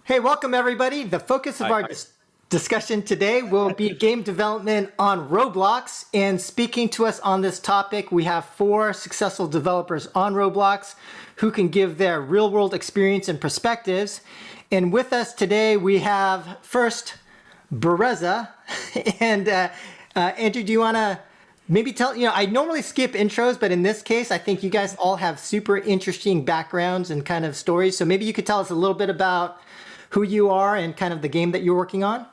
Hey, welcome everybody. The focus of our discussion today will be game development on Roblox. And speaking to us on this topic, we have 4 successful developers on Roblox who can give their real-world experience and perspectives. And with us today, we have first Bereza. And Andrew, do you want to maybe tell, I normally skip intros, but in this case, I think you guys all have super interesting backgrounds and kind of stories. So maybe you could tell us a little bit about who you are and kind of the game that you're working on.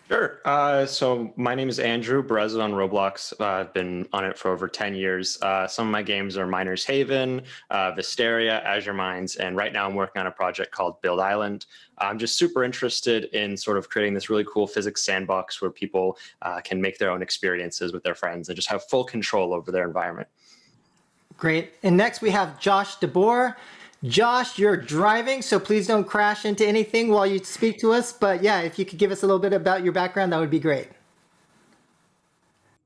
Sure. So my name is Andrew Bereza on Roblox. I've been on it for over 10 years. Some of my games are Miner's Haven, Visteria, Azure Mines, and right now I'm working on a project called Build Island. I'm just super interested in sort of creating this really cool physics sandbox where people can make their own experiences with their friends and just have full control over their environment. Great. And next we have Josh DeBoer. Josh, you're driving, so please don't crash into anything while you speak to us. But yeah, if you could give us a little bit about your background, that would be great.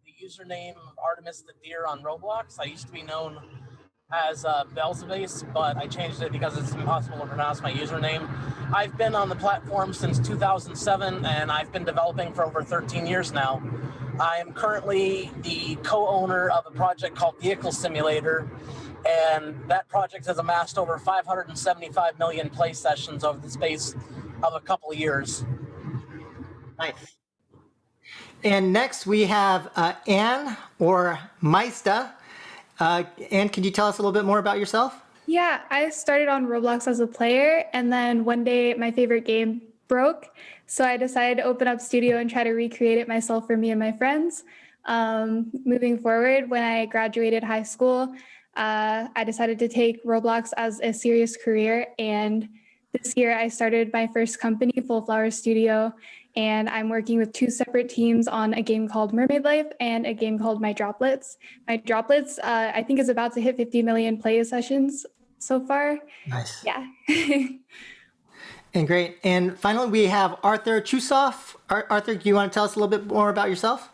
The username Artemis the Deer on Roblox. I used to be known as Belzebase, but I changed it because it's impossible to pronounce my username. I've been on the platform since 2007, and I've been developing for over 13 years now. I am currently the co-owner of a project called Vehicle Simulator, and that project has amassed over 575 million play sessions over the space of a couple of years. Nice. And next we have Anne or Maista. Anne, can you tell us a little bit more about yourself? Yeah, I started on Roblox as a player, and then one day my favorite game broke, so I decided to open up Studio and try to recreate it myself for me and my friends. Moving forward, when I graduated high school, I decided to take Roblox as a serious career, and this year I started my first company, Full Flower Studio, and I'm working with 2 separate teams on a game called Mermaid Life and a game called My Droplets. My Droplets, I think, is about to hit 50 million play sessions so far. Nice. Yeah. And great. And finally, we have Arthur Chusoff. Arthur, do you want to tell us a little bit more about yourself?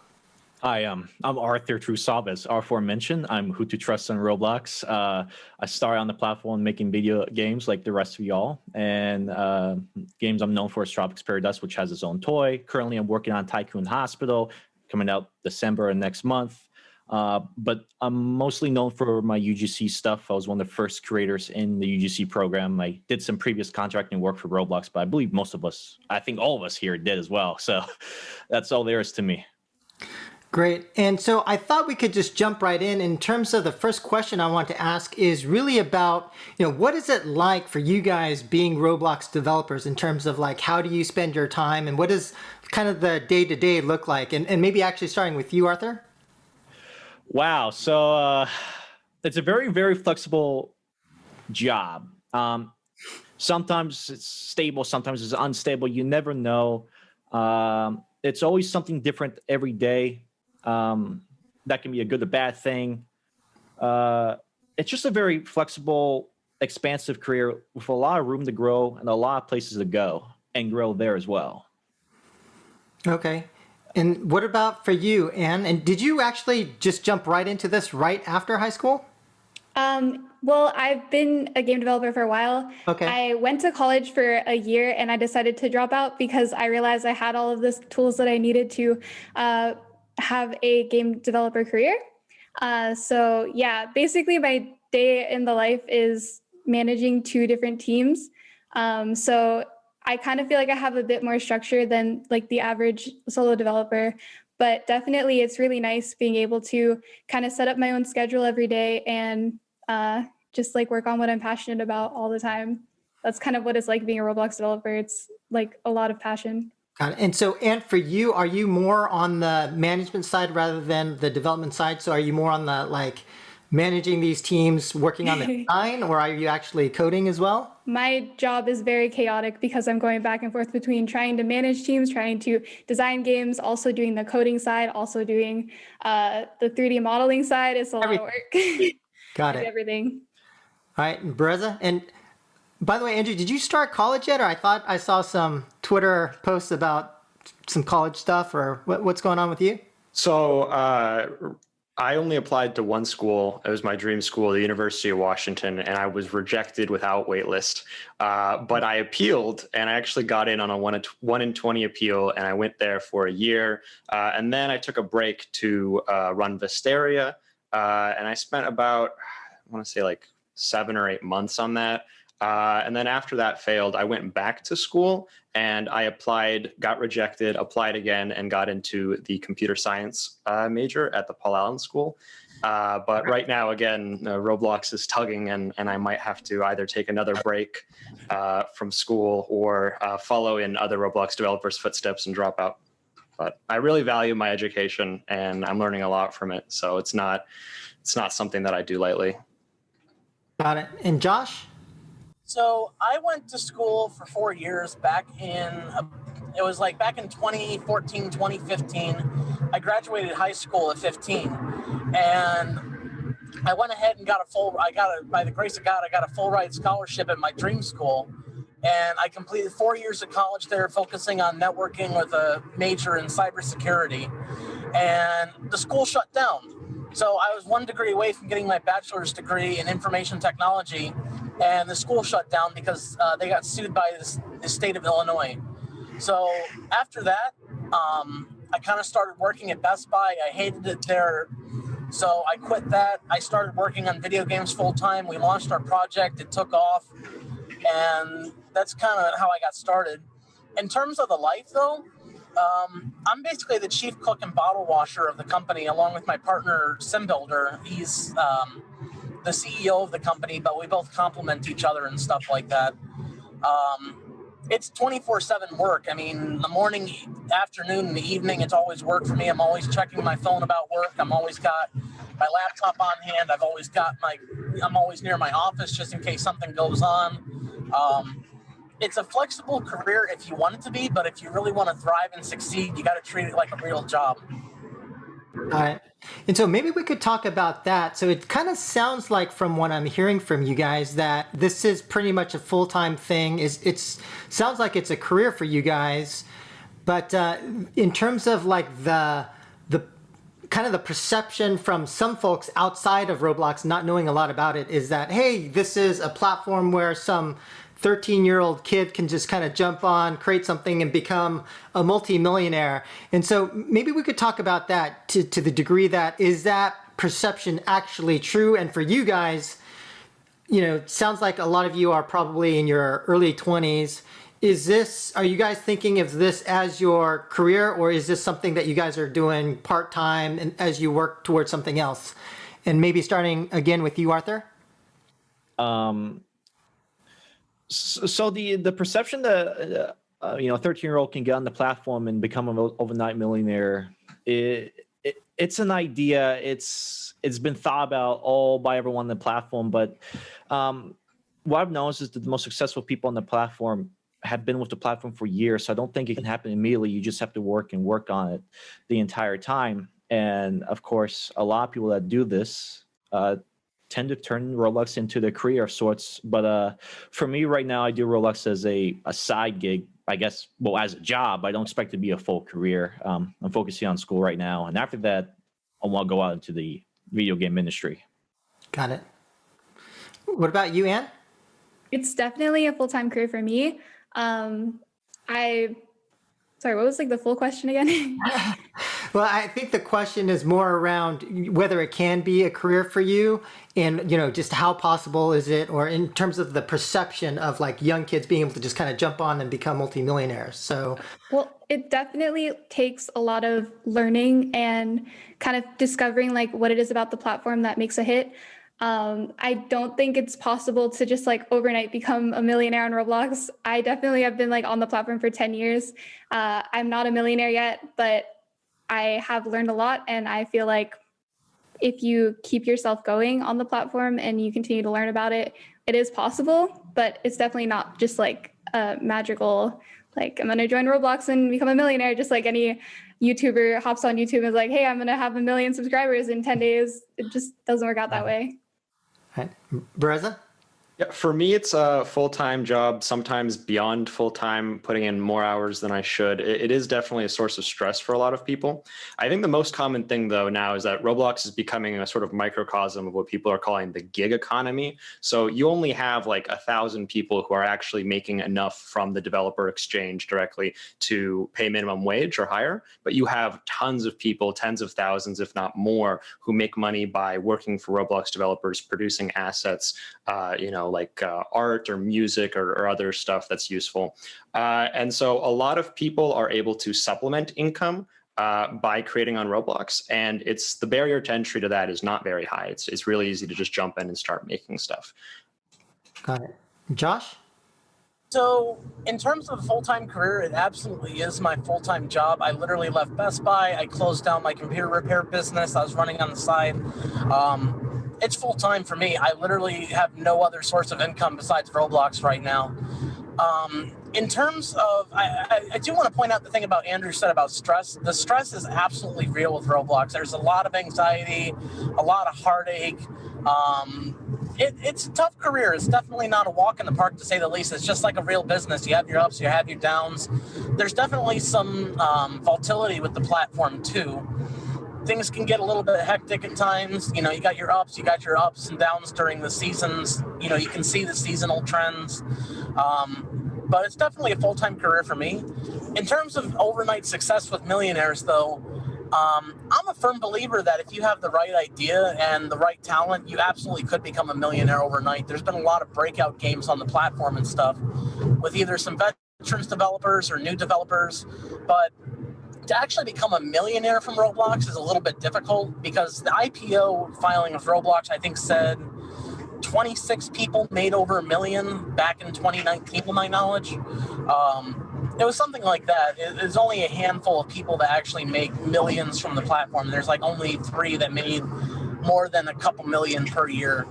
Hi, I'm Arthur Trusov, as aforementioned. I'm who to trust on Roblox. I started on the platform making video games like the rest of y'all, and games I'm known for is Tropics Paradise, which has its own toy. Currently, I'm working on Tycoon Hospital, coming out December and next month. But I'm mostly known for my UGC stuff. I was one of the first creators in the UGC program. I did some previous contracting work for Roblox, but I believe most of us, I think all of us here did as well. So that's all there is to me. Great. And so I thought we could just jump right in terms of the first question I want to ask is really about, what is it like for you guys being Roblox developers in terms of like, how do you spend your time and what does kind of the day-to-day look like? And maybe actually starting with you, Arthur? Wow. So it's a very, very flexible job. Sometimes it's stable, sometimes it's unstable. You never know. It's always something different every day. That can be a good or bad thing. It's just a very flexible, expansive career with a lot of room to grow and a lot of places to go and grow there as well. Okay. And what about for you, Anne? And did you actually just jump right into this right after high school? Well, I've been a game developer for a while. Okay. I went to college for a year and I decided to drop out because I realized I had all of the tools that I needed to have a game developer career. So yeah, basically my day in the life is managing 2 different teams. So I kind of feel like I have a bit more structure than like the average solo developer, but definitely it's really nice being able to kind of set up my own schedule every day and just like work on what I'm passionate about all the time. That's kind of what it's like being a Roblox developer. It's like a lot of passion. Got it. And so, Anne, for you, are you more on the management side rather than the development side? So are you more on the like managing these teams, working on the design, or are you actually coding as well? My job is very chaotic because I'm going back and forth between trying to manage teams, trying to design games, also doing the coding side, also doing the 3D modeling side. It's a lot of work. Got it. Everything. All right, Bereza. And by the way, Andrew, did you start college yet? Or I thought I saw some Twitter posts about some college stuff, or what's going on with you? So I only applied to one school. It was my dream school, the University of Washington, and I was rejected without waitlist. But I appealed, and I actually got in on a 1 in 20 appeal, and I went there for a year. And then I took a break to run Visteria, and I spent about, I want to say like 7 or 8 months on that. And then after that failed, I went back to school and I applied, got rejected, applied again, and got into the computer science major at the Paul Allen School. But right now, again, Roblox is tugging, and I might have to either take another break from school or follow in other Roblox developers' footsteps and drop out. But I really value my education, and I'm learning a lot from it. So it's not something that I do lightly. Got it. And Josh? So I went to school for 4 years back in 2014, 2015. I graduated high school at 15, and I went ahead and by the grace of God, I got a full ride scholarship at my dream school. And I completed 4 years of college there, focusing on networking with a major in cybersecurity. And the school shut down. So I was 1 degree away from getting my bachelor's degree in information technology, and the school shut down because they got sued by the state of Illinois. So after that, I kind of started working at Best Buy. I hated it there, so I quit that. I started working on video games full time. We launched our project. It took off, and that's kind of how I got started. In terms of the life, though, I'm basically the chief cook and bottle washer of the company, along with my partner, Sim Builder. He's the CEO of the company, but we both complement each other and stuff like that. It's 24/7 work. I mean, the morning, afternoon, and the evening, it's always work for me. I'm always checking my phone about work. I'm always got my laptop on hand. I'm always near my office just in case something goes on. It's a flexible career if you want it to be, but if you really want to thrive and succeed, you got to treat it like a real job. All right. And so maybe we could talk about that. So it kind of sounds like, from what I'm hearing from you guys, that this is pretty much a full-time thing. It sounds like it's a career for you guys. But in terms of like the kind of the perception from some folks outside of Roblox, not knowing a lot about it, is that, hey, this is a platform where some 13-year-old kid can just kind of jump on, create something, and become a multi-millionaire. And so maybe we could talk about that to the degree that, is that perception actually true? And for you guys, it sounds like a lot of you are probably in your early 20s. Are you guys thinking of this as your career, or is this something that you guys are doing part-time and as you work towards something else? And maybe starting again with you, Arthur? So the perception that a 13-year-old can get on the platform and become an overnight millionaire, it's an idea. It's been thought about all by everyone on the platform, but what I've noticed is that the most successful people on the platform have been with the platform for years. So I don't think it can happen immediately. You just have to work on it the entire time. And of course, a lot of people that do this tend to turn Roblox into their career of sorts. But for me right now, I do Roblox as a side gig, I guess. Well, as a job, I don't expect it to be a full career. I'm focusing on school right now. And after that, I want to go out into the video game industry. Got it. What about you, Anne? It's definitely a full-time career for me. Sorry, what was the full question again? Well, I think the question is more around whether it can be a career for you, and just how possible is it, or in terms of the perception of like young kids being able to just kind of jump on and become multimillionaires. So, well, it definitely takes a lot of learning and kind of discovering like what it is about the platform that makes a hit. I don't think it's possible to just overnight become a millionaire on Roblox. I definitely have been on the platform for 10 years. I'm not a millionaire yet, but I have learned a lot. And I feel like if you keep yourself going on the platform and you continue to learn about it, it is possible, but it's definitely not just a magical, I'm going to join Roblox and become a millionaire. Just like any YouTuber hops on YouTube and is like, hey, I'm going to have 1 million subscribers in 10 days. It just doesn't work out that way. Right. Bereza? Yeah, for me, it's a full-time job, sometimes beyond full-time, putting in more hours than I should. It is definitely a source of stress for a lot of people. I think the most common thing, though, now is that Roblox is becoming a sort of microcosm of what people are calling the gig economy. So you only have like 1,000 people who are actually making enough from the developer exchange directly to pay minimum wage or higher, but you have tons of people, tens of thousands, if not more, who make money by working for Roblox developers, producing assets, like art or music or other stuff that's useful. And so a lot of people are able to supplement income by creating on Roblox. And it's the barrier to entry to that is not very high. It's really easy to just jump in and start making stuff. Got it. Josh? So, in terms of a full-time career, it absolutely is my full-time job. I literally left Best Buy. I closed down my computer repair business I was running on the side. It's full-time for me. I literally have no other source of income besides Roblox right now. In terms of, I do want to point out the thing about Andrew said about stress. The stress is absolutely real with Roblox. There's a lot of anxiety, a lot of heartache. It's a tough career. It's definitely not a walk in the park, to say the least. It's just like a real business. You have your ups, you have your downs. There's definitely some volatility with the platform too. Things can get a little bit hectic at times. You got your ups, you got your ups and downs during the seasons. You can see the seasonal trends. But it's definitely a full-time career for me. In terms of overnight success with Millionaires, though, I'm a firm believer that if you have the right idea and the right talent, you absolutely could become a millionaire overnight. There's been a lot of breakout games on the platform and stuff with either some veterans developers or new developers, but to actually become a millionaire from Roblox is a little bit difficult because the IPO filing of Roblox, I think, said 26 people made over $1 million back in 2019, to my knowledge. It was something like that. There's only a handful of people that actually make millions from the platform. There's like only 3 that made more than a couple million per year.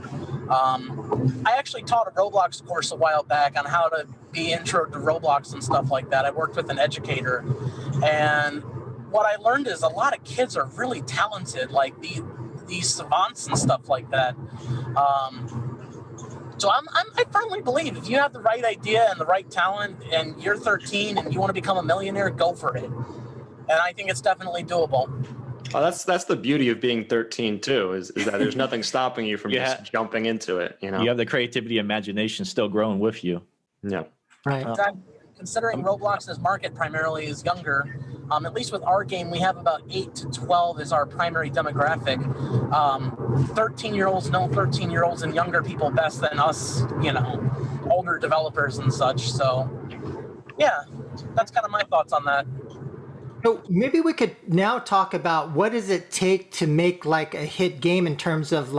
I actually taught a Roblox course a while back on how to be intro to Roblox and stuff like that. I worked with an educator, and what I learned is a lot of kids are really talented, like these savants and stuff like that. So I firmly believe if you have the right idea and the right talent and you're 13 and you want to become a millionaire, go for it. And I think it's definitely doable. Well, that's the beauty of being 13 too, is that there's nothing stopping you from just jumping into it. You have the creativity, imagination still growing with you. Yeah. Right. Considering Roblox's market primarily is younger, at least with our game, we have about 8 to 12 is our primary demographic. 13-year-olds know 13-year-olds and younger people best than us, older developers and such. So, yeah, that's kind of my thoughts on that. So maybe we could now talk about what does it take to make like a hit game in terms of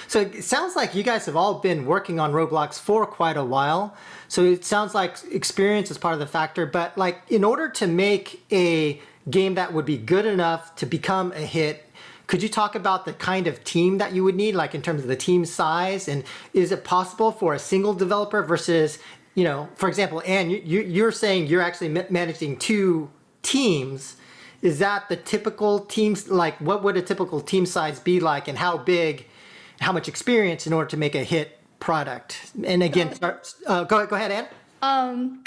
so it sounds like you guys have all been working on Roblox for quite a while. So it sounds like experience is part of the factor, but in order to make a game that would be good enough to become a hit, could you talk about the kind of team that you would need, in terms of the team size? And is it possible for a single developer versus, for example, Anne, you're saying you're actually managing 2 teams. Is that the typical teams? What would a typical team size be like, and how big, how much experience in order to make a hit product? And again, go ahead, Anne.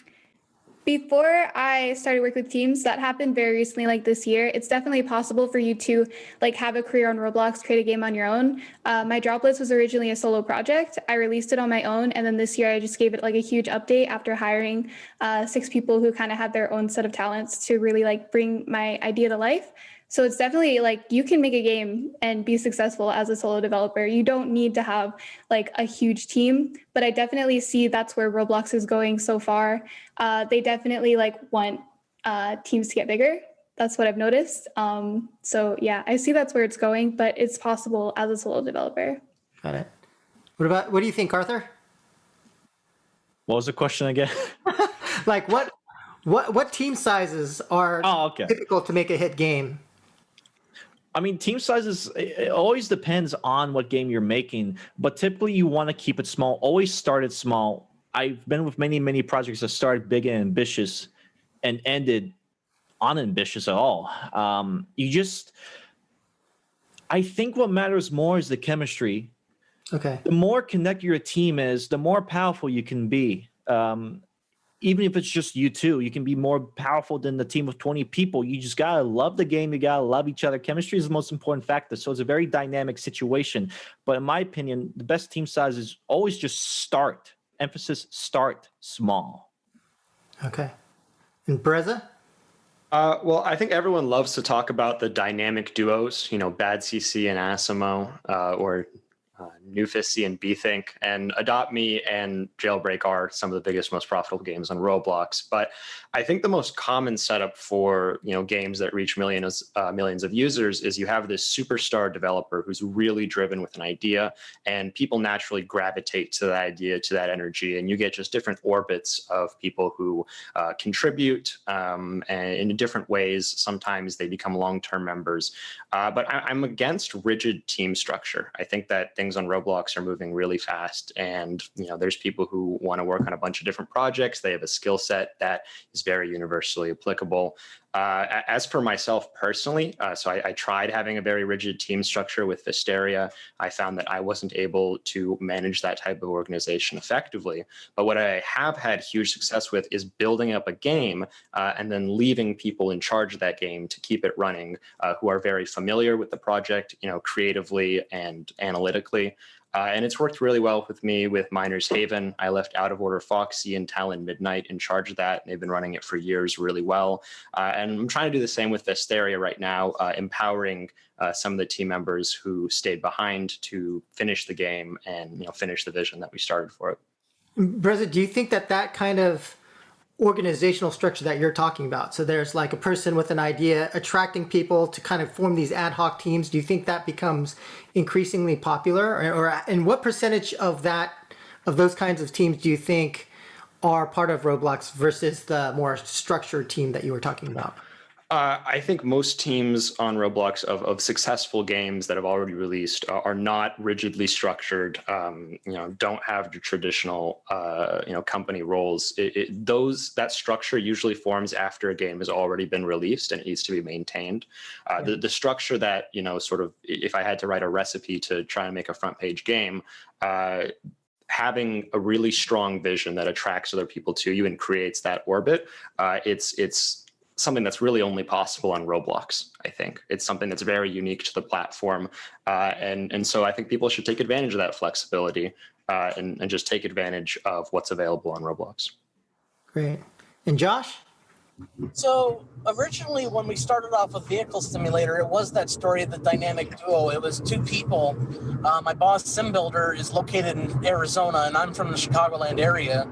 Before I started working with teams, that happened very recently, this year. It's definitely possible for you to have a career on Roblox, create a game on your own. My Droplets was originally a solo project. I released it on my own, and then this year I just gave it a huge update after hiring 6 people who kind of had their own set of talents to really bring my idea to life. So it's definitely you can make a game and be successful as a solo developer. You don't need to have a huge team, but I definitely see that's where Roblox is going so far. They definitely want teams to get bigger. That's what I've noticed. So yeah, I see that's where it's going, but it's possible as a solo developer. Got it. What do you think, Arthur? What was the question again? What team sizes are typical to make a hit game? I mean, team sizes, it always depends on what game you're making, but typically you want to keep it small. Always start it small. I've been with many projects that started big and ambitious and ended unambitious at all. I think what matters more is the chemistry Okay. The more connected your team is, the more powerful you can be. Even if it's just you two, you can be more powerful than the team of 20 people. You just got to love the game. You got to love each other. Chemistry is the most important factor. So it's a very dynamic situation. But in my opinion, the best team size is always just start. Emphasis, start small. Okay. And Breza? Well, I think everyone loves to talk about the dynamic duos, Bad CC and Asimo, or Newfisty and Bthink, and Adopt Me and Jailbreak are some of the biggest, most profitable games on Roblox. But I think the most common setup for games that reach millions of users is you have this superstar developer who's really driven with an idea, and people naturally gravitate to that idea, to that energy, and you get just different orbits of people who contribute and in different ways. Sometimes they become long-term members, but I'm against rigid team structure. I think that things on Roblox are moving really fast, and there's people who want to work on a bunch of different projects. They have a skill set that is very universally applicable. As for myself personally, so I tried having a very rigid team structure with Visteria. I found that I wasn't able to manage that type of organization effectively. But what I have had huge success with is building up a game and then leaving people in charge of that game to keep it running, who are very familiar with the project, creatively and analytically. And it's worked really well with me with Miners Haven. I left Out of Order Foxy and Talon Midnight in charge of that, and they've been running it for years really well. And I'm trying to do the same with Visteria right now, empowering some of the team members who stayed behind to finish the game and finish the vision that we started for it. Breza, do you think that kind of organizational structure that you're talking about, so there's like a person with an idea attracting people to kind of form these ad hoc teams, do you think that becomes increasingly popular, or and what percentage of those kinds of teams do you think are part of Roblox versus the more structured team that you were talking about? I think most teams on Roblox of successful games that have already released are not rigidly structured. Don't have the traditional company roles. That structure usually forms after a game has already been released and it needs to be maintained. The structure that sort of, if I had to write a recipe to try and make a front page game, having a really strong vision that attracts other people to you and creates that orbit, it's something that's really only possible on Roblox. I think it's something that's very unique to the platform. And so I think people should take advantage of that flexibility and just take advantage of what's available on Roblox. Great. And Josh? So originally when we started off with Vehicle Simulator, it was that story of the dynamic duo. It was two people. My boss, SimBuilder, is located in Arizona, and I'm from the Chicagoland area.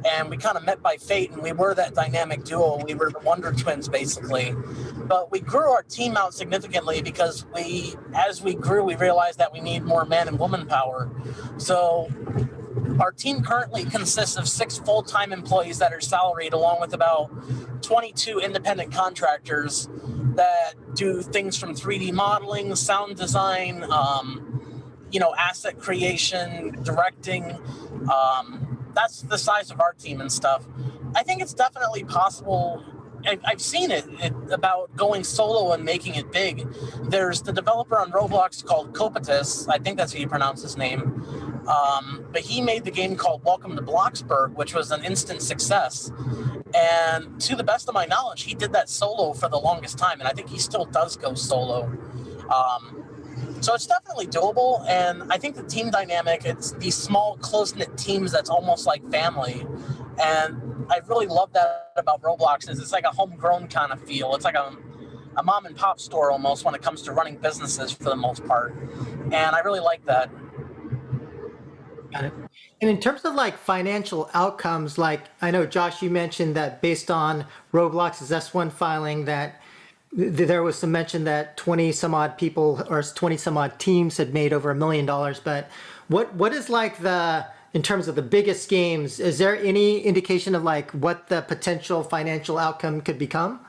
And we kind of met by fate, and we were that dynamic duo. We were the Wonder Twins, basically. But we grew our team out significantly because as we grew, we realized that we need more man and woman power. So our team currently consists of 6 full-time employees that are salaried, along with about 22 independent contractors that do things from 3D modeling, sound design, asset creation, directing. That's the size of our team and stuff. I think it's definitely possible. I've seen it about going solo and making it big. There's the developer on Roblox called Copetus. I think that's how you pronounce his name. But he made the game called Welcome to Bloxburg, which was an instant success. And to the best of my knowledge, he did that solo for the longest time, and I think he still does go solo. So it's definitely doable, and I think the team dynamic, it's these small, close-knit teams that's almost like family. And I really love that about Roblox, is it's like a homegrown kind of feel. It's like a mom and pop store almost when it comes to running businesses for the most part. And I really like that. Got it. And in terms of like financial outcomes, like I know, Josh, you mentioned that based on Roblox's S1 filing that there was some mention that 20 some odd people or 20 some odd teams had made over $1 million. But what is like in terms of the biggest games, is there any indication of like what the potential financial outcome could become?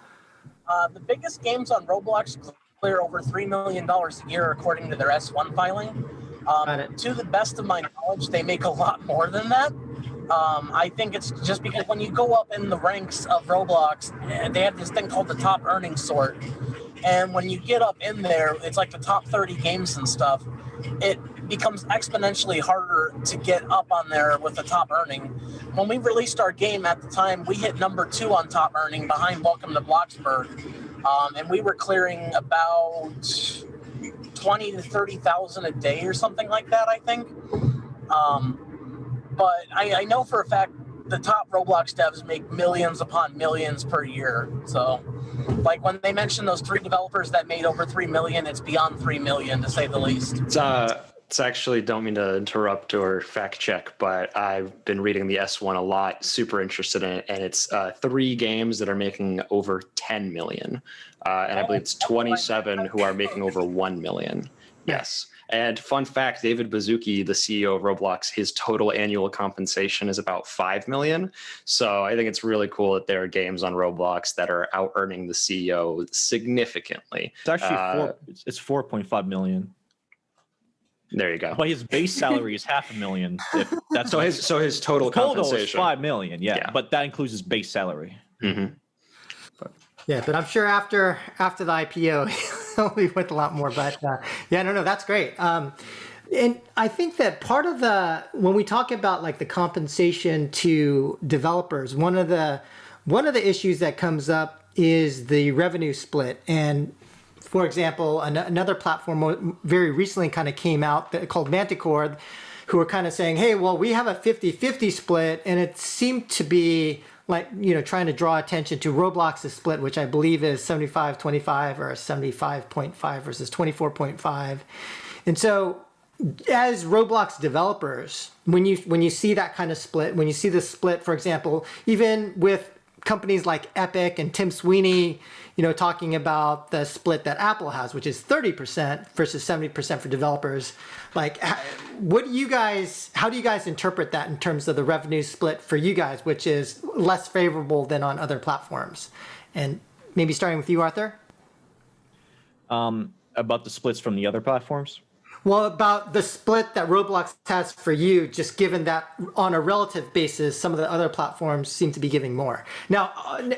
The biggest games on Roblox clear over $3 million a year according to their S1 filing. To the best of my knowledge, they make a lot more than that. I think it's just because when you go up in the ranks of Roblox, they have this thing called the top earnings sort. And when you get up in there, it's like the top 30 games and stuff. It becomes exponentially harder to get up on there with the top earning. When we released our game at the time, we hit number 2 on top earning behind Welcome to Bloxburg. And we were clearing about 20 to 30,000 a day or something like that, I think. But I know for a fact the top Roblox devs make millions upon millions per year. So, like when they mention those 3 developers that made over 3 million, it's beyond 3 million to say the least. It's actually, don't mean to interrupt or fact check, but I've been reading the S1 a lot, super interested in it, and it's 3 games that are making over 10 million. And I believe it's 27 who are making over 1 million. Yes. And fun fact, David Baszucki, the CEO of Roblox, his total annual compensation is about 5 million. So I think it's really cool that there are games on Roblox that are out earning the CEO significantly. It's actually it's 4.5 million. There you go. But his base salary is $500,000. If that's his total compensation is 5 million. Yeah, but that includes his base salary. Mm-hmm. Yeah, but I'm sure after the IPO, we went a lot more. But no, that's great. And I think that part of when we talk about like the compensation to developers, one of the issues that comes up is the revenue split. And for example, another platform very recently kind of came out called Manticore, who are kind of saying, hey, well, we have a 50-50 split, and it seemed to be like, trying to draw attention to Roblox's split, which I believe is 75-25 or 75.5 versus 24.5. And so as Roblox developers, when you see that kind of split, when you see the split, for example, even with companies like Epic and Tim Sweeney, talking about the split that Apple has, which is 30% versus 70% for developers. Like, how do you guys interpret that in terms of the revenue split for you guys, which is less favorable than on other platforms? And maybe starting with you, Arthur? About the splits from the other platforms? Well, about the split that Roblox has for you, just given that on a relative basis, some of the other platforms seem to be giving more. Now,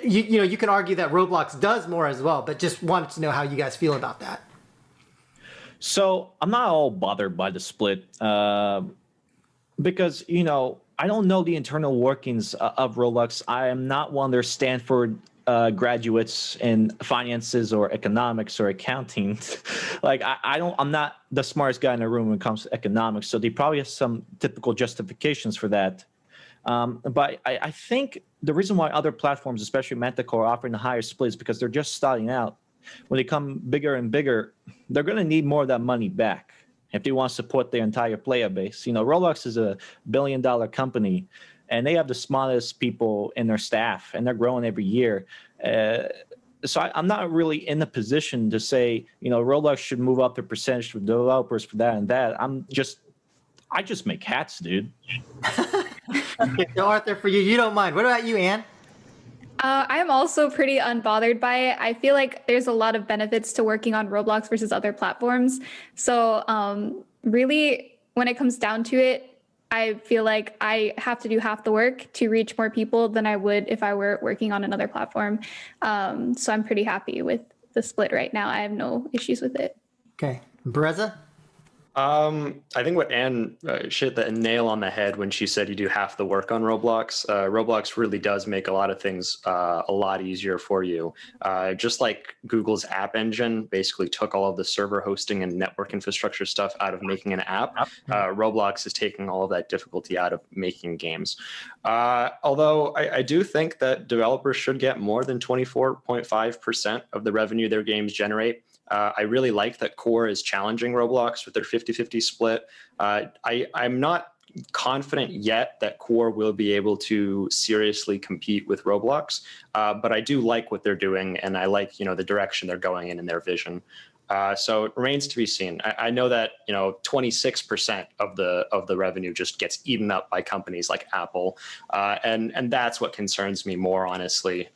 you can argue that Roblox does more as well, but just wanted to know how you guys feel about that. So I'm not all bothered by the split because, I don't know the internal workings of Roblox. I am not one of their Stanford graduates in finances or economics or accounting. Like I'm not the smartest guy in the room when it comes to economics. So they probably have some typical justifications for that. But I think the reason why other platforms, especially Manticore, are offering the higher splits because they're just starting out. When they come bigger and bigger, they're going to need more of that money back if they want to support their entire player base. Roblox is a $1 billion company, and they have the smartest people in their staff, and they're growing every year. So I'm not really in a position to say, Roblox should move up the percentage of developers for that and that. I just make hats, dude. Okay, so Arthur, for you don't mind. What about you, Anne? I'm also pretty unbothered by it. I feel like there's a lot of benefits to working on Roblox versus other platforms. So really, when it comes down to it, I feel like I have to do half the work to reach more people than I would if I were working on another platform. So I'm pretty happy with the split right now. I have no issues with it. Okay. Bereza? I think what Anne hit the nail on the head when she said you do half the work on Roblox. Roblox really does make a lot of things a lot easier for you. Just like Google's app engine basically took all of the server hosting and network infrastructure stuff out of making an app, Roblox is taking all of that difficulty out of making games. Although I do think that developers should get more than 24.5% of the revenue their games generate. I really like that Core is challenging Roblox with their 50-50 split. I'm not confident yet that Core will be able to seriously compete with Roblox, but I do like what they're doing, and I like the direction they're going in their vision. So it remains to be seen. I know that 26% of the revenue just gets eaten up by companies like Apple, and that's what concerns me more, honestly.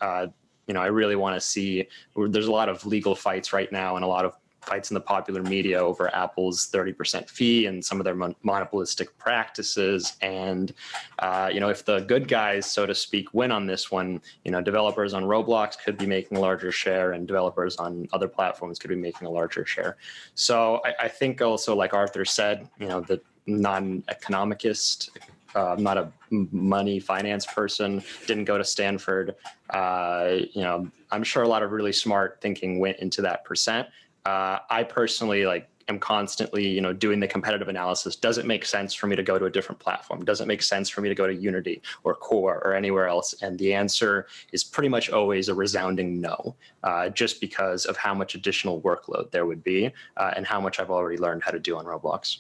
I really want to see. There's a lot of legal fights right now and a lot of fights in the popular media over Apple's 30% fee and some of their monopolistic practices. And, if the good guys, so to speak, win on this one, developers on Roblox could be making a larger share and developers on other platforms could be making a larger share. So I think also, like Arthur said, the non-economicist, not a money finance person, didn't go to Stanford. I'm sure a lot of really smart thinking went into that percent. I personally am constantly, doing the competitive analysis. Does it make sense for me to go to a different platform? Does it make sense for me to go to Unity or Core or anywhere else? And the answer is pretty much always a resounding no, just because of how much additional workload there would be and how much I've already learned how to do on Roblox.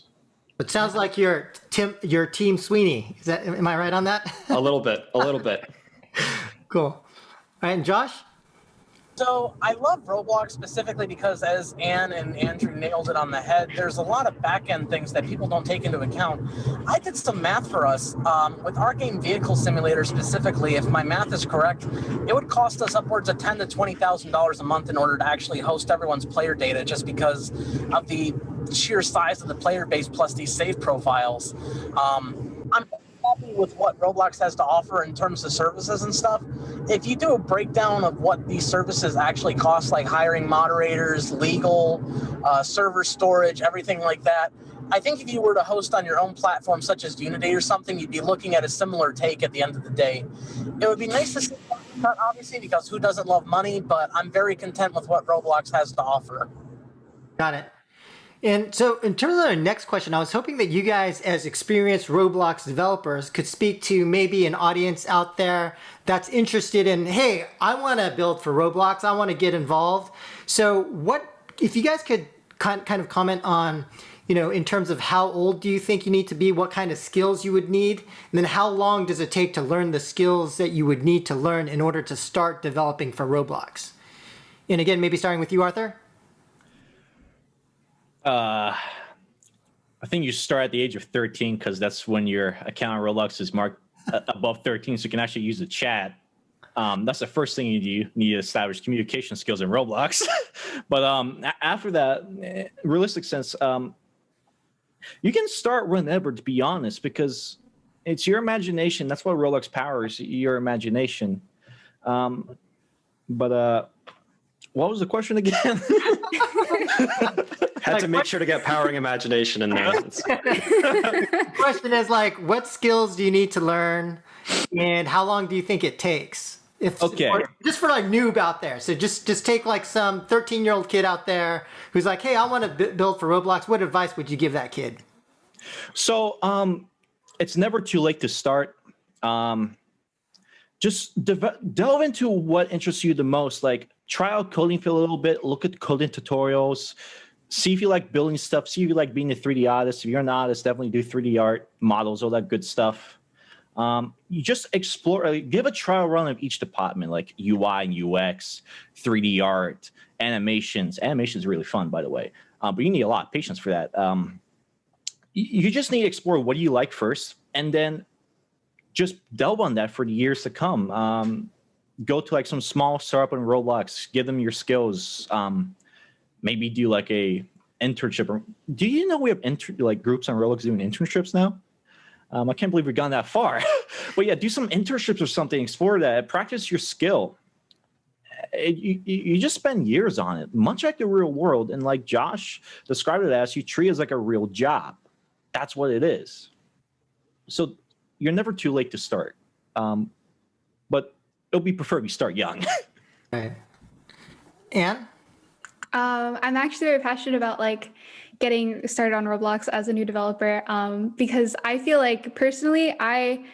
It sounds like you're Team Sweeney. Am I right on that? A little bit. Cool. All right, and Josh? So I love Roblox specifically because, as Anne and Andrew nailed it on the head, there's a lot of back-end things that people don't take into account. I did some math for us. With our game Vehicle Simulator specifically, if my math is correct, it would cost us upwards of $10,000 to $20,000 a month in order to actually host everyone's player data, just because of the sheer size of the player base plus these save profiles. I'm happy with what Roblox has to offer in terms of services and stuff. If you do a breakdown of what these services actually cost, like hiring moderators, legal, server storage, everything like that, I think if you were to host on your own platform, such as Unity or something, you'd be looking at a similar take at the end of the day. It would be nice to see that, obviously, because who doesn't love money, but I'm very content with what Roblox has to offer. Got it. And so in terms of our next question, I was hoping that you guys, as experienced Roblox developers, could speak to maybe an audience out there that's interested in, hey, I want to build for Roblox. I want to get involved. So if you guys could kind of comment on, in terms of how old do you think you need to be, what kind of skills you would need, and then how long does it take to learn the skills that you would need to learn in order to start developing for Roblox? And again, maybe starting with you, Arthur. I think you start at the age of 13 because that's when your account on Roblox is marked above 13, so you can actually use the chat. That's the first thing you do. You need to establish communication skills in Roblox. But after that, realistic sense, you can start whenever, to be honest, because it's your imagination. That's what Roblox powers, your imagination. But what was the question again? Had to make sure to get powering imagination in there. The question is what skills do you need to learn, and how long do you think it takes? Just for noob out there. So just take some 13-year-old kid out there who's like, hey, I want to build for Roblox. What advice would you give that kid? So it's never too late to start. Just delve into what interests you the most. Try out coding for a little bit. Look at coding tutorials. See if you like building stuff. See if you like being a 3D artist. If you're an artist, definitely do 3D art, models, all that good stuff. You just explore, give a trial run of each department, like UI and UX, 3D art, animations. Animation is really fun, by the way. But you need a lot of patience for that. You just need to explore what do you like first, and then just delve on that for the years to come. Go to some small startup in Roblox, give them your skills. Maybe do a internship. Do you know we have groups on Roblox doing internships now? I can't believe we've gone that far. But yeah, do some internships or something. Explore that. Practice your skill. You just spend years on it, much like the real world. And like Josh described it as, you treat it as like a real job. That's what it is. So you're never too late to start. But it'll be preferred you start young. Right. Anne? I'm actually very passionate about getting started on Roblox as a new developer, because I feel like personally, I,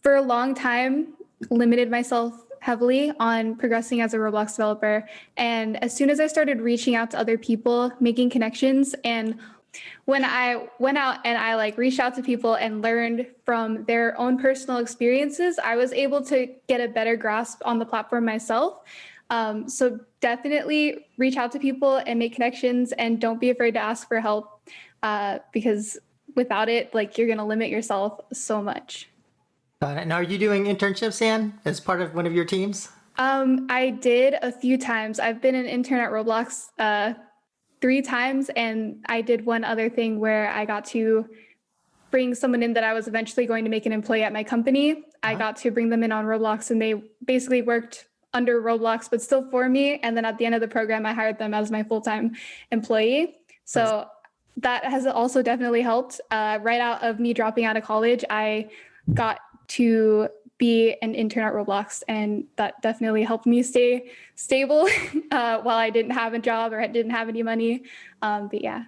for a long time, limited myself heavily on progressing as a Roblox developer. And as soon as I started reaching out to other people, making connections, and when I went out and I reached out to people and learned from their own personal experiences, I was able to get a better grasp on the platform myself. So definitely reach out to people and make connections, and don't be afraid to ask for help, because without it, you're going to limit yourself so much. Got it. Now, are you doing internships, Anne, as part of one of your teams? I did a few times. I've been an intern at Roblox 3 times, and I did one other thing where I got to bring someone in that I was eventually going to make an employee at my company. I got to bring them in on Roblox, and they basically worked under Roblox, but still for me. And then at the end of the program, I hired them as my full-time employee. So that has also definitely helped. Right out of me dropping out of college, I got to be an intern at Roblox, and that definitely helped me stay stable while I didn't have a job or I didn't have any money. But yeah.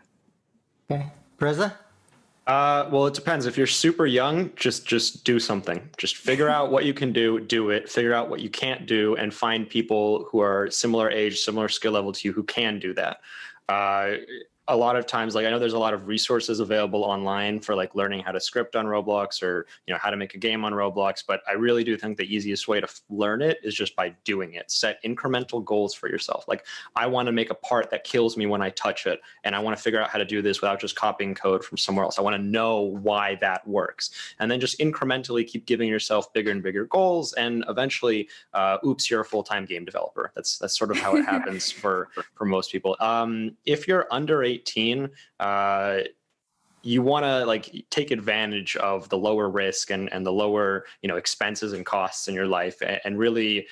Okay. Breza? Well, it depends. If you're super young, just do something. Just figure out what you can do it. Figure out what you can't do, and find people who are similar age, similar skill level to you who can do that. A lot of times, like I know there's a lot of resources available online for like learning how to script on Roblox or how to make a game on Roblox, but I really do think the easiest way to learn it is just by doing it. Set incremental goals for yourself. Like I want to make a part that kills me when I touch it, and I want to figure out how to do this without just copying code from somewhere else. I want to know why that works, and then just incrementally keep giving yourself bigger and bigger goals, and eventually, oops, you're a full-time game developer. That's sort of how it happens for most people. If you're under 18, you want to like take advantage of the lower risk and the lower expenses and costs in your life, and really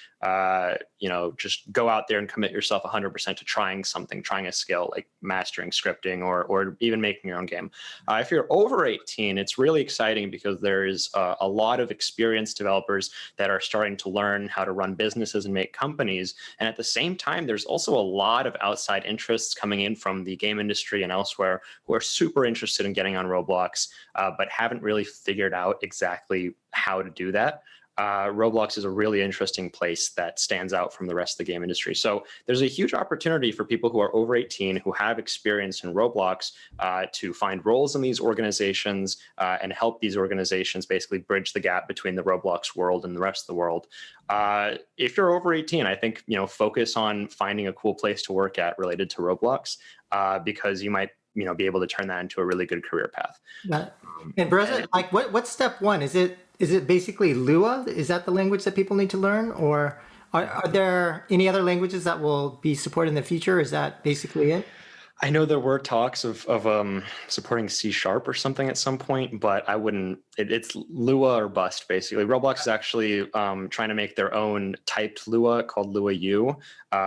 just go out there and commit yourself 100% to trying a skill like mastering scripting or even making your own game. If you're over 18, it's really exciting because there's a lot of experienced developers that are starting to learn how to run businesses and make companies, and at the same time there's also a lot of outside interests coming in from the game industry and elsewhere who are super interested in getting on Roblox, but haven't really figured out exactly how to do that. Roblox is a really interesting place that stands out from the rest of the game industry. So there's a huge opportunity for people who are over 18 who have experience in Roblox to find roles in these organizations and help these organizations basically bridge the gap between the Roblox world and the rest of the world. If you're over 18, I think focus on finding a cool place to work at related to Roblox because you might be able to turn that into a really good career path. And Breza, like what's step one? Is it basically Lua? Is that the language that people need to learn, or are there any other languages that will be supported in the future? Is that basically it? I know there were talks of supporting C# or something at some point, but I wouldn't. It's Lua or bust, basically. Roblox is actually trying to make their own typed Lua called Lua U,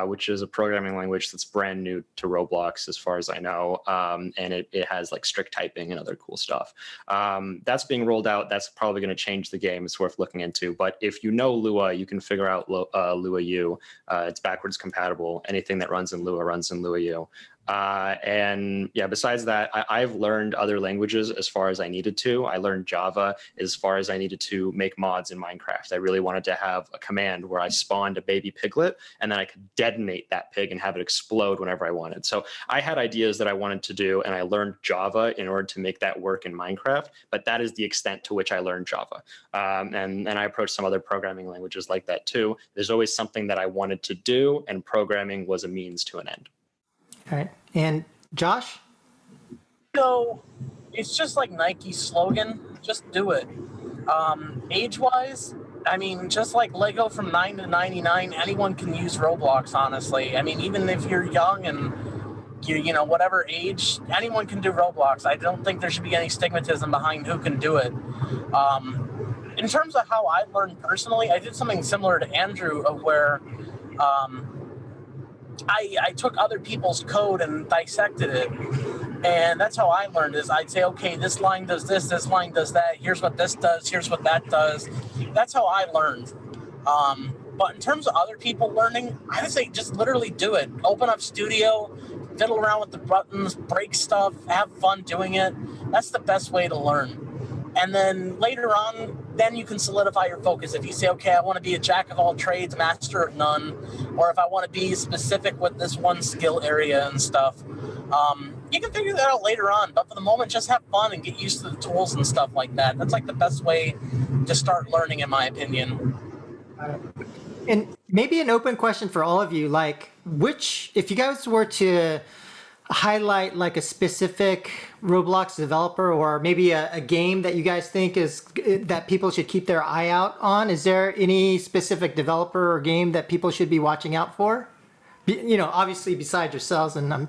which is a programming language that's brand new to Roblox, as far as I know, and it has like strict typing and other cool stuff. That's being rolled out. That's probably going to change the game. It's worth looking into. But if you know Lua, you can figure out Lua U. It's backwards compatible. Anything that runs in Lua runs in Lua U. And yeah, besides that, I've learned other languages as far as I needed to. I learned Java as far as I needed to make mods in Minecraft. I really wanted to have a command where I spawned a baby piglet and then I could detonate that pig and have it explode whenever I wanted. So I had ideas that I wanted to do, and I learned Java in order to make that work in Minecraft, but that is the extent to which I learned Java. And I approached some other programming languages like that too. There's always something that I wanted to do, and programming was a means to an end. All right. And Josh? So it's just like Nike's slogan, just do it. Age-wise, I mean, just like Lego from 9 to 99, anyone can use Roblox, honestly. I mean, even if you're young and whatever age, anyone can do Roblox. I don't think there should be any stigmatism behind who can do it. In terms of how I learned personally, I did something similar to Andrew, of where I took other people's code and dissected it, and that's how I learned. Is I'd say, okay, this line does this line does that, here's what this does, here's what that does. That's how I learned. But in terms of other people learning, I would say just literally do it. Open up Studio, fiddle around with the buttons, break stuff, have fun doing it. That's the best way to learn. And then later on, then you can solidify your focus. If you say, okay, I want to be a jack of all trades, master of none, or if I want to be specific with this one skill area and stuff, you can figure that out later on. But for the moment, just have fun and get used to the tools and stuff like that. That's like the best way to start learning, in my opinion. And maybe an open question for all of you, like if you guys were to highlight like a specific Roblox developer or maybe a game that you guys think that people should keep their eye out on, is there any specific developer or game that people should be watching out for? Obviously besides yourselves, and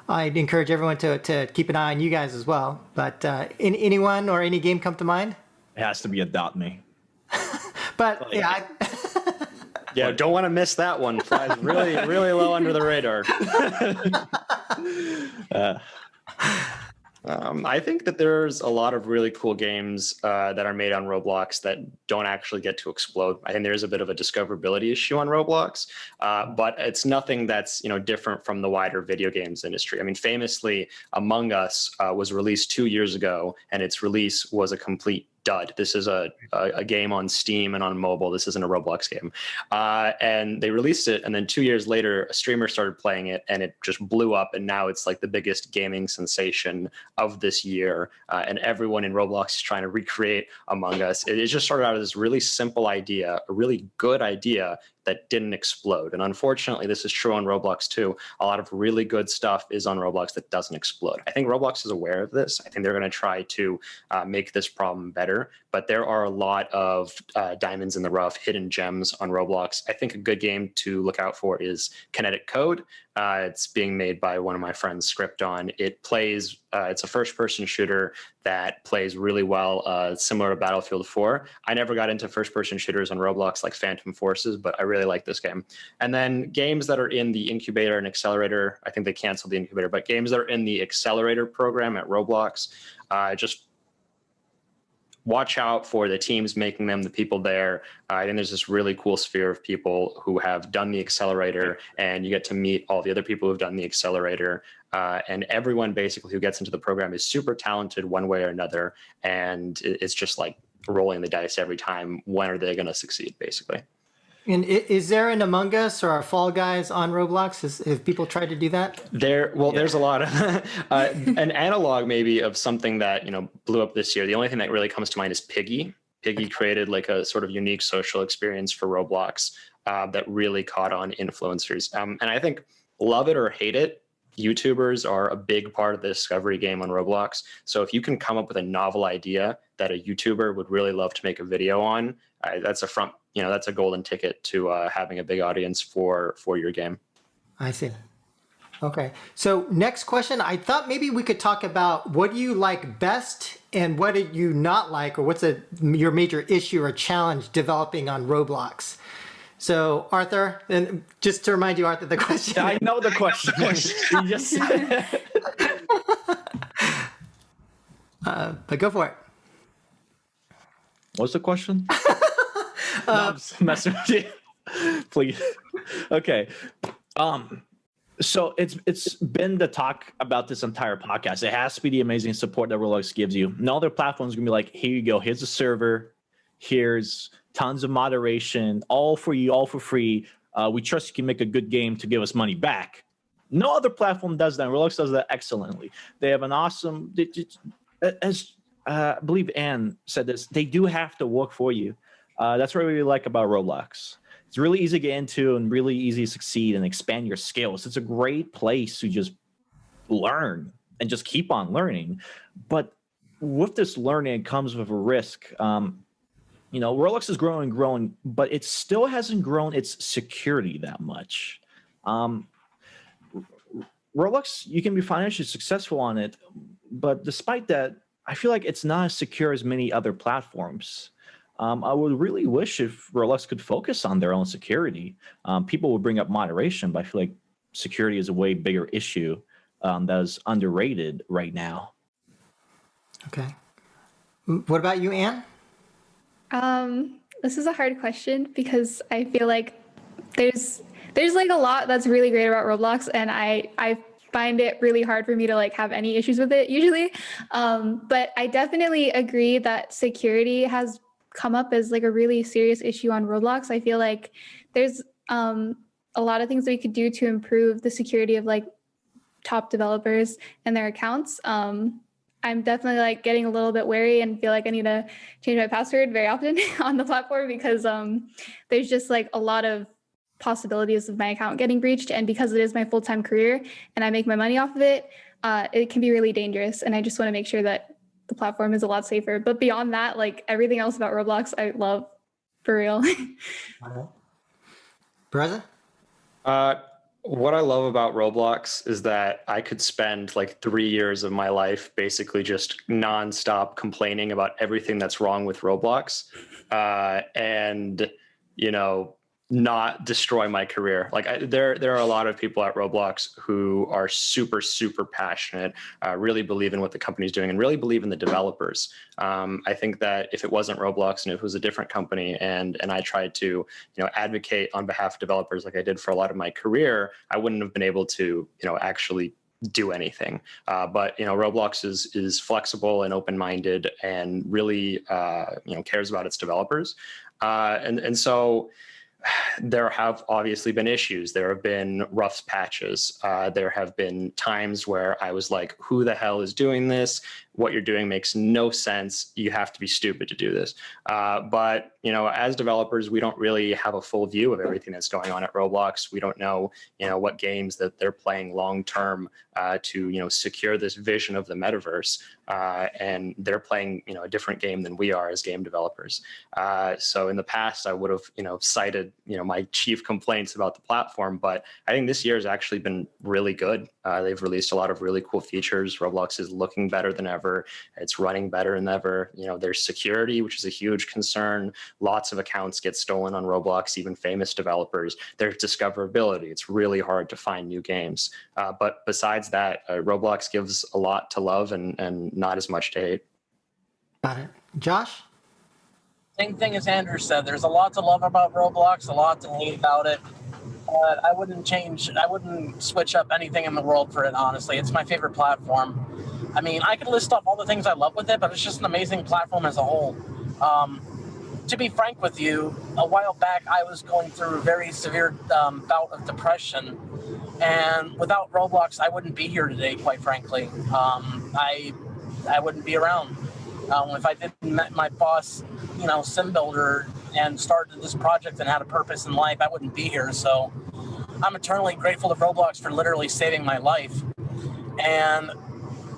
I'd encourage everyone to keep an eye on you guys as well. But anyone or any game come to mind? It has to be Adopt Me. But yeah, Yeah, don't want to miss that one. Flies really, really low under the radar. I think that there's a lot of really cool games that are made on Roblox that don't actually get to explode. I think there's a bit of a discoverability issue on Roblox, but it's nothing that's different from the wider video games industry. I mean, famously, Among Us was released 2 years ago, and its release was a complete dud. This is a game on Steam and on mobile. This isn't a Roblox game. And they released it, and then 2 years later, a streamer started playing it, and it just blew up, and now it's like the biggest gaming sensation of this year. And everyone in Roblox is trying to recreate Among Us. It just started out as this really simple idea, a really good idea that didn't explode. And unfortunately, this is true on Roblox too. A lot of really good stuff is on Roblox that doesn't explode. I think Roblox is aware of this. I think they're going to try to make this problem better. But there are a lot of diamonds in the rough, hidden gems on Roblox. I think a good game to look out for is Kinetic Code. It's being made by one of my friends, Scripton. It plays, it's a first-person shooter that plays really well, similar to Battlefield 4. I never got into first-person shooters on Roblox like Phantom Forces, but I really like this game. And then games that are in the incubator and accelerator, I think they canceled the incubator, but games that are in the accelerator program at Roblox, just watch out for the teams making them, the people there. I think there's this really cool sphere of people who have done the accelerator, and you get to meet all the other people who've done the accelerator. And everyone basically who gets into the program is super talented one way or another. And it's just like rolling the dice every time. When are they going to succeed, basically? and is there an Among Us or a Fall Guys on Roblox? Have people tried to do that? There's a lot of an analog maybe of something that blew up this year. The only thing that really comes to mind is Piggy. Piggy created like a sort of unique social experience for Roblox that really caught on influencers. And I think, love it or hate it, YouTubers are a big part of the discovery game on Roblox. So if you can come up with a novel idea that a YouTuber would really love to make a video on, that's a golden ticket to having a big audience for your game. I see. Okay. So next question, I thought maybe we could talk about what do you like best and what do you not like, or what's your major issue or challenge developing on Roblox? So Arthur, and just to remind you, Arthur, the question. I know the question. You just but go for it. What's the question? No, I'm just messing with you. Please. Okay. So it's been the talk about this entire podcast. It has to be the amazing support that Roblox gives you. No other platform is gonna be like, here you go. Here's a server. Here's tons of moderation, all for you, all for free. We trust you can make a good game to give us money back. No other platform does that. Roblox does that excellently. They have an awesome, as I believe Anne said this, they do have to work for you. That's what we really like about Roblox. It's really easy to get into and really easy to succeed and expand your skills. It's a great place to just learn and just keep on learning. But with this learning, it comes with a risk. Roblox is growing, but it still hasn't grown its security that much. Roblox, you can be financially successful on it, but despite that, I feel like it's not as secure as many other platforms. I would really wish if Roblox could focus on their own security. People would bring up moderation, but I feel like security is a way bigger issue that is underrated right now. Okay. What about you, Anne? This is a hard question because I feel like there's like a lot that's really great about Roblox, and I find it really hard for me to like have any issues with it usually. But I definitely agree that security has come up as like a really serious issue on Roblox. I feel like there's a lot of things that we could do to improve the security of like top developers and their accounts. I'm definitely like getting a little bit wary and feel like I need to change my password very often on the platform because there's just like a lot of possibilities of my account getting breached. And because it is my full-time career and I make my money off of it, it can be really dangerous. And I just want to make sure that the platform is a lot safer. But beyond that, like everything else about Roblox, I love for real. Breza? What I love about Roblox is that I could spend like 3 years of my life basically just nonstop complaining about everything that's wrong with Roblox, and you know, not destroy my career. Like there are a lot of people at Roblox who are super passionate, really believe in what the company's doing, and really believe in the developers. I think that if it wasn't Roblox and if it was a different company, and I tried to advocate on behalf of developers like I did for a lot of my career, I wouldn't have been able to actually do anything. But Roblox is flexible and open-minded and really cares about its developers, and so there have obviously been issues. There have been rough patches. There have been times where I was like, who the hell is doing this? What you're doing makes no sense. You have to be stupid to do this. But as developers, we don't really have a full view of everything that's going on at Roblox. We don't know, what games that they're playing long term to, secure this vision of the metaverse. And they're playing, a different game than we are as game developers. So in the past, I would have, cited, my chief complaints about the platform. But I think this year has actually been really good. They've released a lot of really cool features. Roblox is looking better than ever. It's running better than ever. There's security, which is a huge concern. Lots of accounts get stolen on Roblox, even famous developers. There's discoverability. It's really hard to find new games. But besides that, Roblox gives a lot to love and not as much to hate. Got it. Josh? Same thing as Andrew said. There's a lot to love about Roblox, a lot to hate about it. But I wouldn't switch up anything in the world for it, honestly. It's my favorite platform. I mean, I could list off all the things I love with it, but it's just an amazing platform as a whole. To be frank with you, a while back, I was going through a very severe bout of depression. And without Roblox, I wouldn't be here today, quite frankly. I wouldn't be around. If I didn't met my boss, Sim Builder, and started this project and had a purpose in life, I wouldn't be here. So I'm eternally grateful to Roblox for literally saving my life. And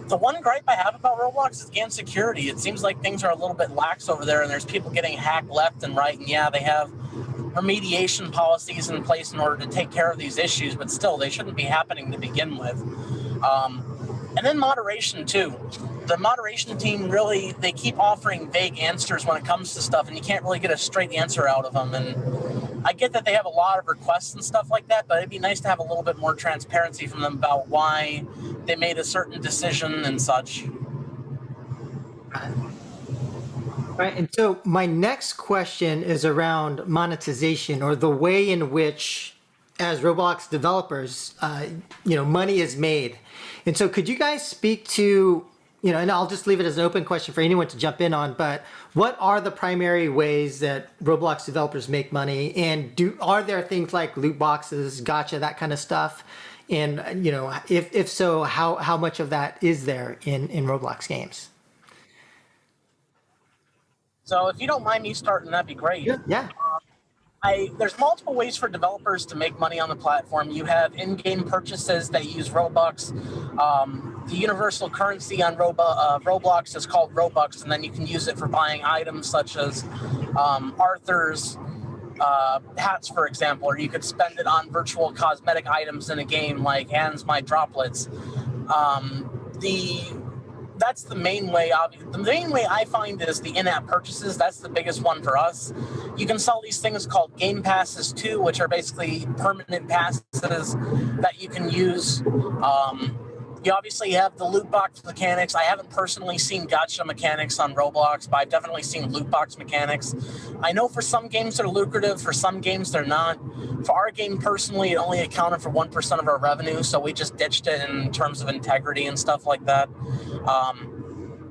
the one gripe I have about Roblox is, again, security. It seems like things are a little bit lax over there, and there's people getting hacked left and right. And yeah, they have remediation policies in place in order to take care of these issues, but still, they shouldn't be happening to begin with. And then moderation, too. The moderation team really, they keep offering vague answers when it comes to stuff, and you can't really get a straight answer out of them. And I get that they have a lot of requests and stuff like that, but it'd be nice to have a little bit more transparency from them about why they made a certain decision and such. Right, and so my next question is around monetization, or the way in which, as Roblox developers, money is made. And so could you guys speak to, and I'll just leave it as an open question for anyone to jump in on, but what are the primary ways that Roblox developers make money? And are there things like loot boxes, gacha, that kind of stuff? And, if so, how much of that is there in Roblox games? So if you don't mind me starting, that'd be great. Yeah. There's multiple ways for developers to make money on the platform. You have in-game purchases that use Robux. The universal currency on Roblox is called Robux, and then you can use it for buying items such as Arthur's hats, for example, or you could spend it on virtual cosmetic items in a game like Anne's My Droplets. That's the main way. The main way I find is the in-app purchases. That's the biggest one for us. You can sell these things called game passes too, which are basically permanent passes that you can use. You obviously have the loot box mechanics. I haven't personally seen gacha mechanics on Roblox, but I've definitely seen loot box mechanics. I know for some games they're lucrative, for some games they're not. For our game personally, it only accounted for 1% of our revenue, so we just ditched it in terms of integrity and stuff like that.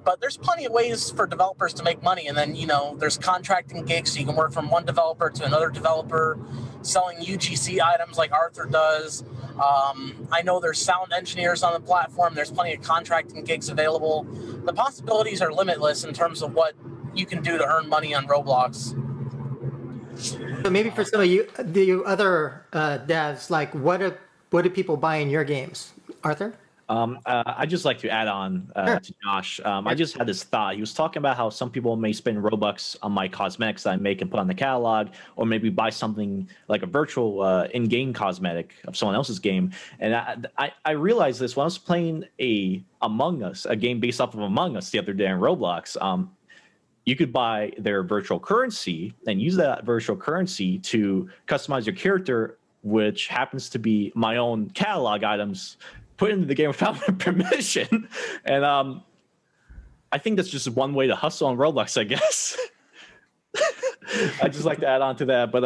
But there's plenty of ways for developers to make money. And then, there's contracting gigs, so you can work from one developer to another developer, selling UGC items like Arthur does. I know there's sound engineers on the platform. There's plenty of contracting gigs available. The possibilities are limitless in terms of what you can do to earn money on Roblox. So maybe for some of you, the other devs, like what do people buy in your games? Arthur? I just like to add on to Josh. I just had this thought. He was talking about how some people may spend Robux on my cosmetics that I make and put on the catalog, or maybe buy something like a virtual in-game cosmetic of someone else's game. And I realized this when I was playing Among Us, a game based off of Among Us the other day in Roblox. You could buy their virtual currency and use that virtual currency to customize your character, which happens to be my own catalog items put into the game without my permission. And I think that's just one way to hustle on Roblox, I guess. I'd just like to add on to that. But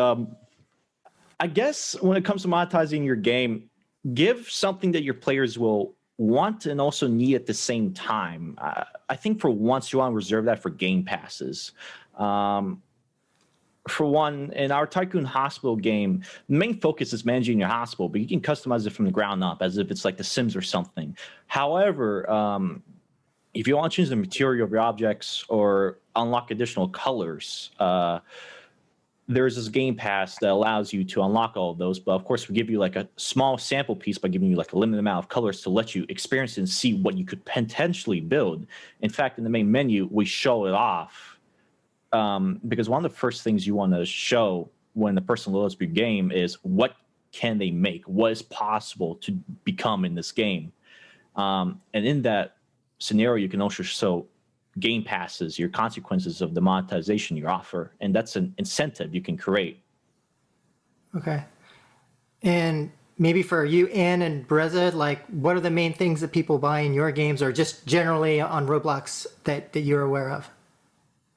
I guess when it comes to monetizing your game, give something that your players will want and also need at the same time. I think for once you want to reserve that for game passes. For one, in our Tycoon Hospital game, the main focus is managing your hospital, but you can customize it from the ground up as if it's like The Sims or something. However, if you want to change the material of your objects or unlock additional colors, there's this game pass that allows you to unlock all of those. But of course, we give you like a small sample piece by giving you like a limited amount of colors to let you experience and see what you could potentially build. In fact, in the main menu, we show it off. Because one of the first things you want to show when the person loads up your game is what can they make, what is possible to become in this game. And in that scenario, you can also show game passes, your consequences of the monetization you offer, and that's an incentive you can create. Okay. And maybe for you, Anne and Breza, like what are the main things that people buy in your games or just generally on Roblox that you're aware of?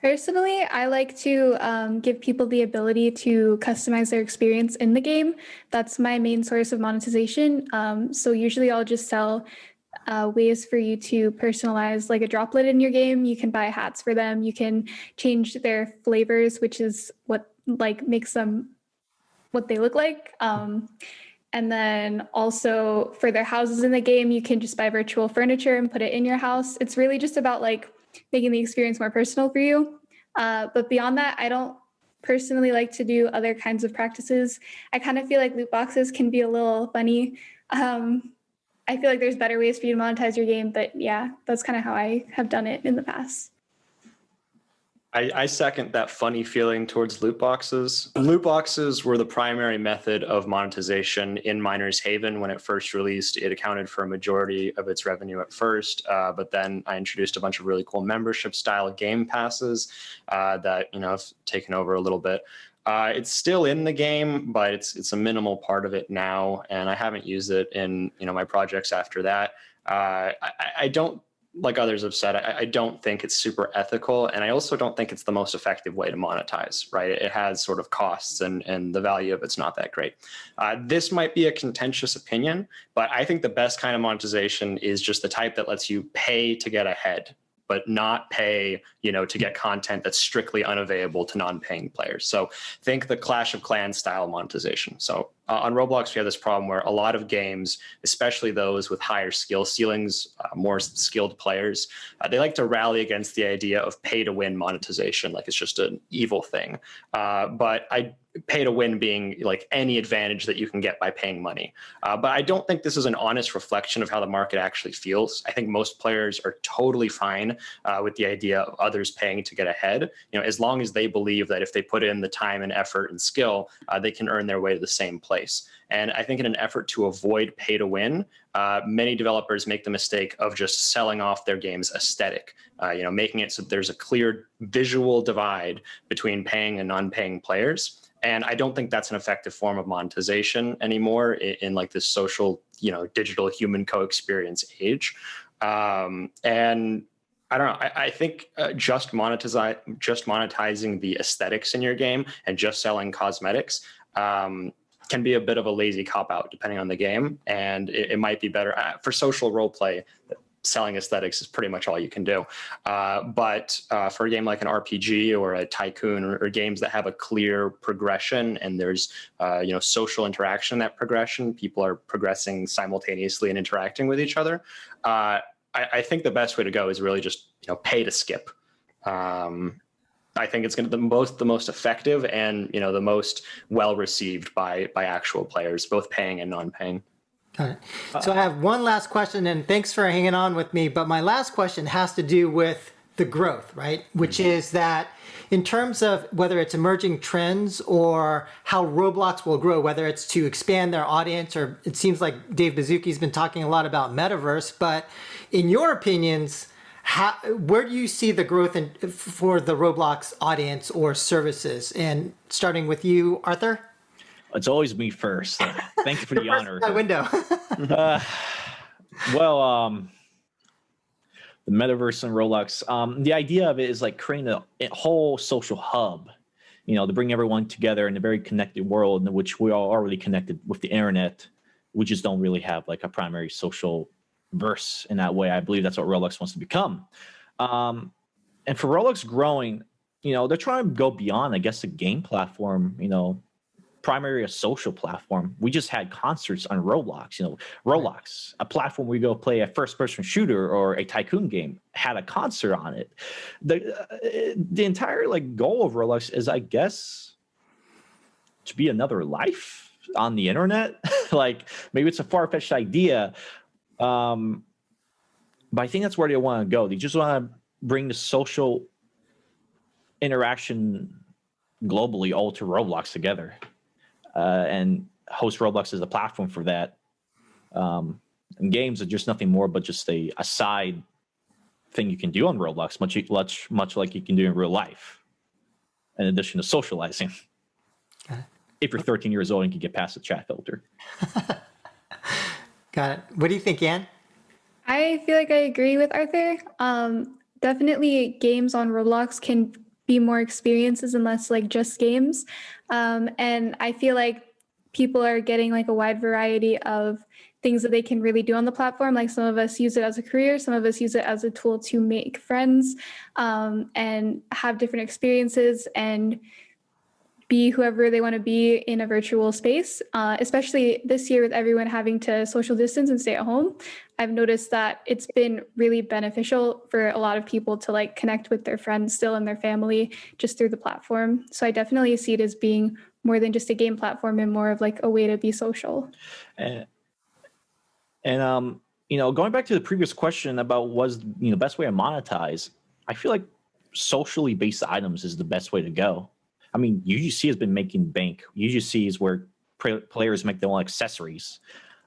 Personally, I like to give people the ability to customize their experience in the game. That's my main source of monetization. So usually I'll just sell ways for you to personalize like a droplet in your game. You can buy hats for them. You can change their flavors, which is what like makes them what they look like. And then also for their houses in the game, you can just buy virtual furniture and put it in your house. It's really just about like making the experience more personal for you. But beyond that, I don't personally like to do other kinds of practices. I kind of feel like loot boxes can be a little funny. I feel like there's better ways for you to monetize your game, but yeah, that's kind of how I have done it in the past. I second that funny feeling towards loot boxes. Loot boxes were the primary method of monetization in Miners Haven when it first released. It accounted for a majority of its revenue at first, but then I introduced a bunch of really cool membership-style game passes that have taken over a little bit. It's still in the game, but it's a minimal part of it now, and I haven't used it in my projects after that. I don't. Like others have said, I don't think it's super ethical, and I also don't think it's the most effective way to monetize, right? It has sort of costs, and the value of it's not that great. This might be a contentious opinion, but I think the best kind of monetization is just the type that lets you pay to get ahead, but not pay, to get content that's strictly unavailable to non-paying players. So think the Clash of Clans style monetization. So on Roblox, we have this problem where a lot of games, especially those with higher skill ceilings, more skilled players, they like to rally against the idea of pay-to-win monetization, like it's just an evil thing. But pay to win being like any advantage that you can get by paying money. But I don't think this is an honest reflection of how the market actually feels. I think most players are totally fine with the idea of others paying to get ahead, as long as they believe that if they put in the time and effort and skill, they can earn their way to the same place. And I think in an effort to avoid pay to win, many developers make the mistake of just selling off their game's aesthetic, making it so there's a clear visual divide between paying and non-paying players. And I don't think that's an effective form of monetization anymore in like this social, digital human co-experience age. And I don't know. I think just monetizing the aesthetics in your game and just selling cosmetics can be a bit of a lazy cop-out depending on the game. And it might be better for social role play. Selling aesthetics is pretty much all you can do. But for a game like an RPG or a Tycoon or games that have a clear progression and there's social interaction in that progression, people are progressing simultaneously and interacting with each other. I think the best way to go is really just pay to skip. I think it's going to be the most effective and the most well received by actual players, both paying and non-paying. Got it. So I have one last question, and thanks for hanging on with me. But my last question has to do with the growth, right? Which is that in terms of whether it's emerging trends or how Roblox will grow, whether it's to expand their audience, or it seems like Dave Bazuki's been talking a lot about metaverse. But in your opinions, where do you see the growth for the Roblox audience or services? And starting with you, Arthur? It's always me first. Thank you for the honor. My window. The metaverse and Roblox. The idea of it is like creating a whole social hub, to bring everyone together in a very connected world in which we are already connected with the internet. We just don't really have like a primary social verse in that way. I believe that's what Roblox wants to become. And for Roblox growing, they're trying to go beyond, I guess, a game platform, primary a social platform. We just had concerts on Roblox. Roblox, a platform where you go play a first-person shooter or a tycoon game, had a concert on it. The entire goal of Roblox is, I guess, to be another life on the internet. Maybe it's a far-fetched idea, but I think that's where they want to go. They just want to bring the social interaction globally all to Roblox together. And host Roblox as a platform for that. And games are just nothing more but just a side thing you can do on Roblox, much like you can do in real life, in addition to socializing. If you're 13 years old and can get past the chat filter. Got it. What do you think, Anne? I feel like I agree with Arthur. Definitely games on Roblox can be more experiences and less just games. And I feel like people are getting a wide variety of things that they can really do on the platform. Like some of us use it as a career, some of us use it as a tool to make friends and have different experiences and be whoever they want to be in a virtual space, especially this year with everyone having to social distance and stay at home. I've noticed that it's been really beneficial for a lot of people to connect with their friends still and their family just through the platform. So I definitely see it as being more than just a game platform and more of a way to be social. And going back to the previous question about what's the best way to monetize, I feel like socially based items is the best way to go. I mean, UGC has been making bank. UGC is where players make their own accessories.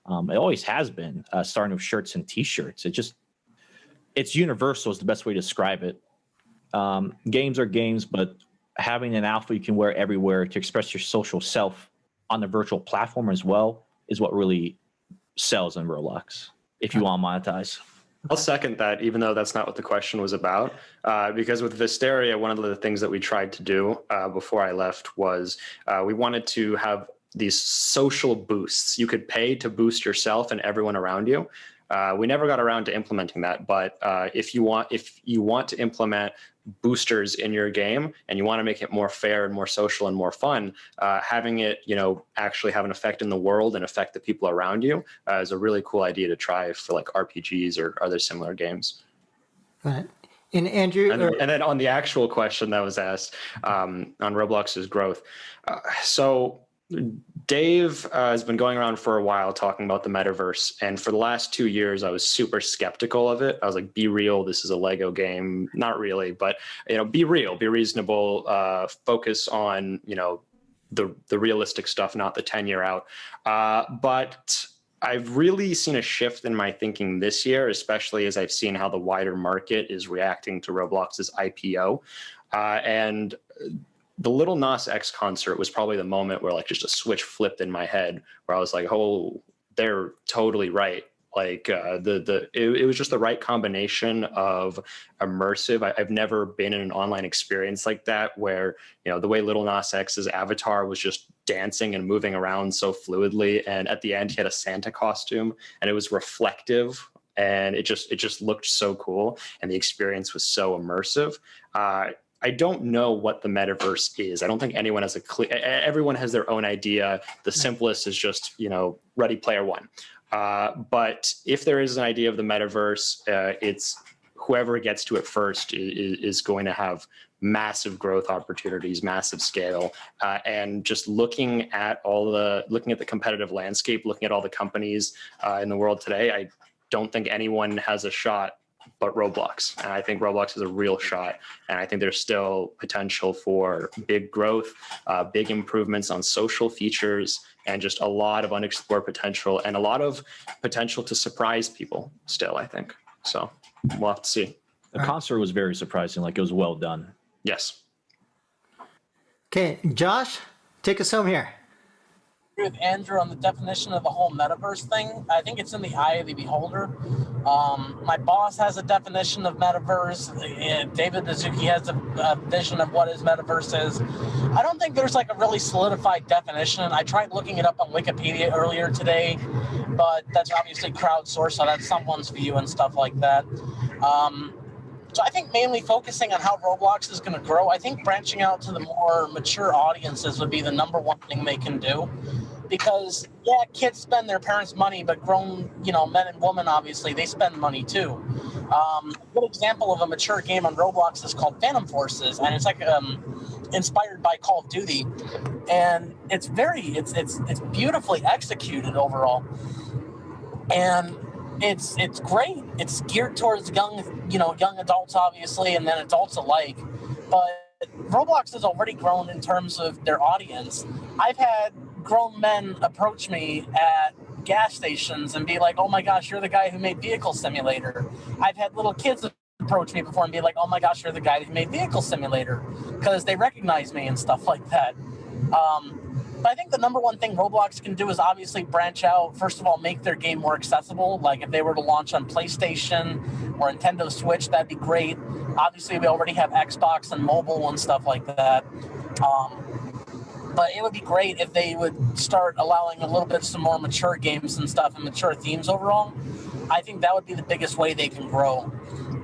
It always has been, starting with shirts and T-shirts. It's universal is the best way to describe it. Games are games, but having an outfit you can wear everywhere to express your social self on the virtual platform as well is what really sells in Roblox if you want to monetize. I'll second that, even though that's not what the question was about. Because with Visteria, one of the things that we tried to do before I left was we wanted to have these social boosts. You could pay to boost yourself and everyone around you. We never got around to implementing that, but if you want to implement boosters in your game and you want to make it more fair and more social and more fun, having it actually have an effect in the world and affect the people around you is a really cool idea to try for RPGs or other similar games. Right. And Andrew, and then on the actual question that was asked on Roblox's growth, so Dave has been going around for a while talking about the metaverse. And for the last 2 years, I was super skeptical of it. I was like, be real. This is a Lego game. Not really, but, be real, be reasonable, focus on, the realistic stuff, not the 10-year out. But I've really seen a shift in my thinking this year, especially as I've seen how the wider market is reacting to Roblox's IPO. And the Lil Nas X concert was probably the moment where just a switch flipped in my head, where I was like, oh, they're totally right. It was just the right combination of immersive. I've never been in an online experience like that where, the way Lil Nas X's avatar was just dancing and moving around so fluidly. And at the end, he had a Santa costume and it was reflective. And it just looked so cool. And the experience was so immersive. I don't know what the metaverse is. I don't think anyone has everyone has their own idea. The simplest is just, Ready Player One. But if there is an idea of the metaverse, it's whoever gets to it first is going to have massive growth opportunities, massive scale, and just looking at the competitive landscape, looking at all the companies in the world today, I don't think anyone has a shot but Roblox. And I think Roblox is a real shot. And I think there's still potential for big growth, big improvements on social features, and just a lot of unexplored potential and a lot of potential to surprise people still, I think. So we'll have to see. The concert was very surprising. Like, it was well done. Yes. Okay, Josh, take us home here. With Andrew on the definition of the whole metaverse thing. I think it's in the eye of the beholder. My boss has a definition of metaverse. David Mizuki has a vision of what his metaverse is. I don't think there's like a really solidified definition. I tried looking it up on Wikipedia earlier today, but that's obviously crowdsourced, so that's someone's view and stuff like that. So I think mainly focusing on how Roblox is going to grow. I think branching out to the more mature audiences would be the number one thing they can do. Because, yeah, kids spend their parents' money, but grown, men and women, obviously, they spend money too. A good example of a mature game on Roblox is called Phantom Forces, and it's like inspired by Call of Duty. And it's beautifully executed overall. And it's great. It's geared towards young adults, obviously, and then adults alike. But Roblox has already grown in terms of their audience. I've had grown men approach me at gas stations and be like, oh my gosh, you're the guy who made Vehicle Simulator. I've had little kids approach me before and be like, oh my gosh, you're the guy who made Vehicle Simulator, because they recognize me and stuff like that. But I think the number one thing Roblox can do is obviously branch out. First of all, make their game more accessible. Like if they were to launch on PlayStation or Nintendo Switch, that'd be great. Obviously, we already have Xbox and mobile and stuff like that. But it would be great if they would start allowing a little bit some more mature games and stuff and mature themes overall. I think that would be the biggest way they can grow.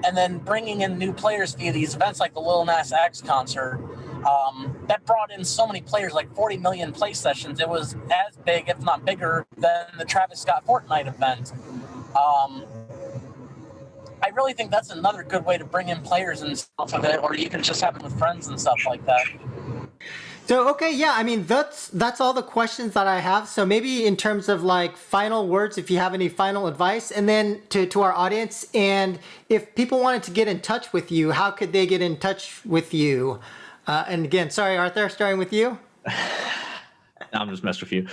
And then bringing in new players via these events like the Lil Nas X concert, that brought in so many players, like 40 million play sessions. It was as big, if not bigger, than the Travis Scott Fortnite event. I really think that's another good way to bring in players and stuff of it, or you can just have it with friends and stuff like that. So, okay, yeah, I mean, that's all the questions that I have. So maybe in terms of like final words, if you have any final advice, and then to our audience, and if people wanted to get in touch with you, how could they get in touch with you? And again, sorry, Arthur, starting with you. I'm just messing with you.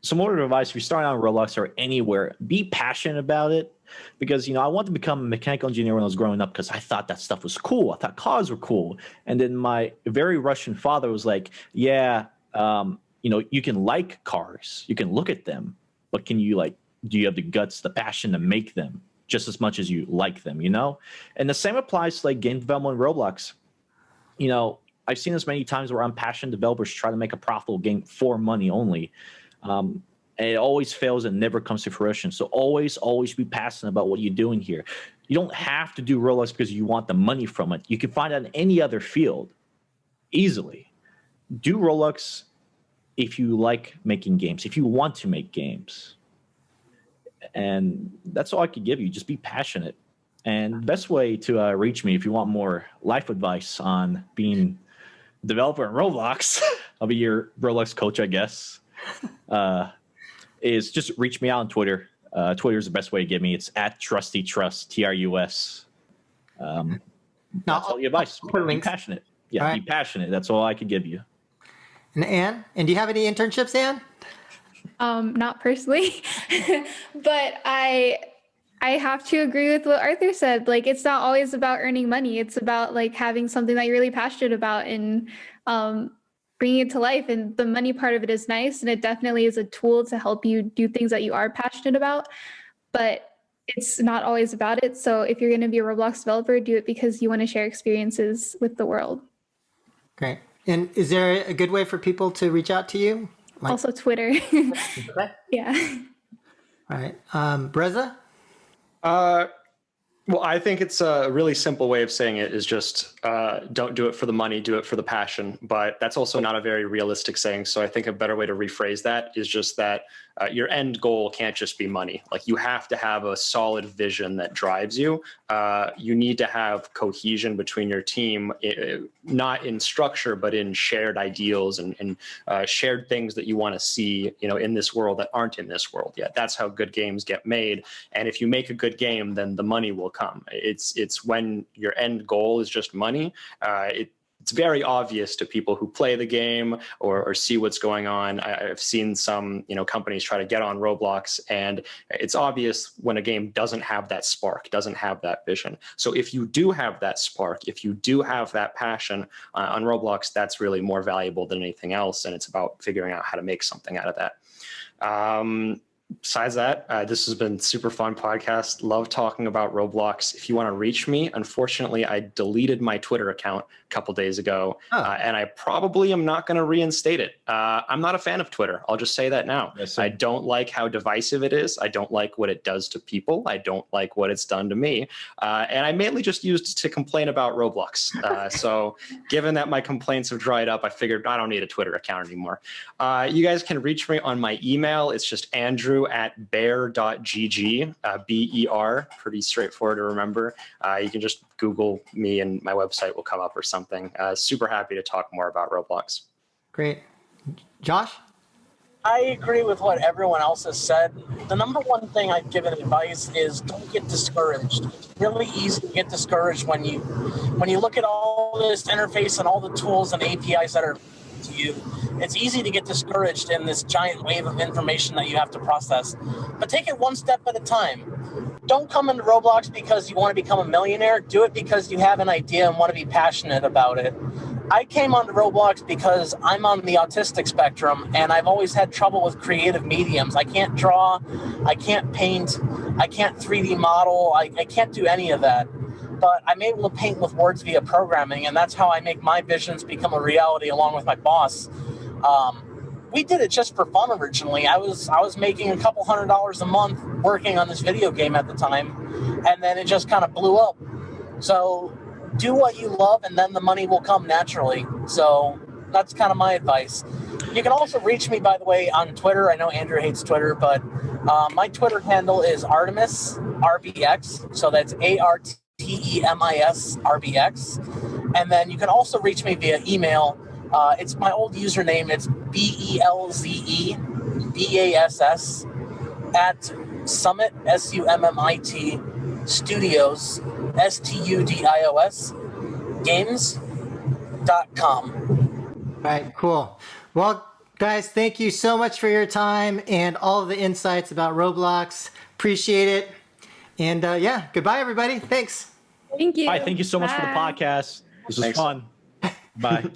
Some word of advice, if you're starting on Roblox or anywhere, be passionate about it. Because, I wanted to become a mechanical engineer when I was growing up because I thought that stuff was cool. I thought cars were cool. And then my very Russian father was like, yeah, you can like cars. You can look at them. But do you have the guts, the passion to make them just as much as you like them, And the same applies to like game development in Roblox. I've seen this many times where passionate developers try to make a profitable game for money only. And it always fails and never comes to fruition. So always be passionate about what you're doing here. You don't have to do Roblox because you want the money from it. You can find it in any other field easily. Do Roblox if you like making games, if you want to make games. And that's all I could give you. Just be passionate. And the best way to reach me if you want more life advice on being a developer in Roblox, I'll be your Roblox coach, I guess. Is just reach me out on Twitter. Twitter is the best way to get me. It's @TrustyTrust, TRUS. That's all the advice. Be passionate. Yeah, right. Be passionate. That's all I could give you. And Anne? And do you have any internships, Anne? Not personally, but I have to agree with what Arthur said. Like, it's not always about earning money. It's about like having something that you're really passionate about and bringing it to life. And the money part of it is nice, and it definitely is a tool to help you do things that you are passionate about, but it's not always about it. So if you're going to be a Roblox developer, do it because you want to share experiences with the world. Great. And is there a good way for people to reach out to you? Also Twitter. Okay. Yeah. All right. Breza? Well, I think it's a really simple way of saying it is just don't do it for the money, do it for the passion. But that's also not a very realistic saying. So I think a better way to rephrase that is just that your end goal can't just be money. Like you have to have a solid vision that drives you. You need to have cohesion between your team, not in structure, but in shared ideals and shared things that you want to see, in this world that aren't in this world yet. That's how good games get made. And if you make a good game, then the money will come. It's when your end goal is just money. It's very obvious to people who play the game or see what's going on. I've seen some, companies try to get on Roblox, and it's obvious when a game doesn't have that spark, doesn't have that vision. So if you do have that spark, if you do have that passion on Roblox, that's really more valuable than anything else. And it's about figuring out how to make something out of that. Besides that, this has been super fun podcast. Love talking about Roblox. If you want to reach me, unfortunately, I deleted my Twitter account a couple days ago, and I probably am not going to reinstate it. I'm not a fan of Twitter. I'll just say that now. Yes, I don't like how divisive it is. I don't like what it does to people. I don't like what it's done to me. And I mainly just used it to complain about Roblox. So given that my complaints have dried up, I figured I don't need a Twitter account anymore. You guys can reach me on my email. It's just andrew@bear.gg, BER, pretty straightforward to remember. You can just Google me and my website will come up or something. Super happy to talk more about Roblox. Great. Josh? I agree with what everyone else has said. The number one thing I've given advice is don't get discouraged. It's really easy to get discouraged when you look at all this interface and all the tools and APIs that are to you. It's easy to get discouraged in this giant wave of information that you have to process. But take it one step at a time. Don't come into Roblox because you want to become a millionaire. Do it because you have an idea and want to be passionate about it. I came onto Roblox because I'm on the autistic spectrum and I've always had trouble with creative mediums. I can't draw, I can't paint, I can't 3D model, I can't do any of that. But I'm able to paint with words via programming, and that's how I make my visions become a reality along with my boss. We did it just for fun originally. I was making a couple $100s a month working on this video game at the time, and then it just kind of blew up. So do what you love, and then the money will come naturally. So that's kind of my advice. You can also reach me, by the way, on Twitter. I know Andrew hates Twitter, but my Twitter handle is ArtemisRBX. So that's ARTEMISRBX. And then you can also reach me via email. It's my old username. It's BELZEBASS at Summit, SUMMIT, Studios, STUDIOS, games.com. All right, cool. Well, guys, thank you so much for your time and all of the insights about Roblox. Appreciate it. And yeah, goodbye, everybody. Thanks. Thank you. Bye. Thank you so much for the podcast. This was fun. Bye.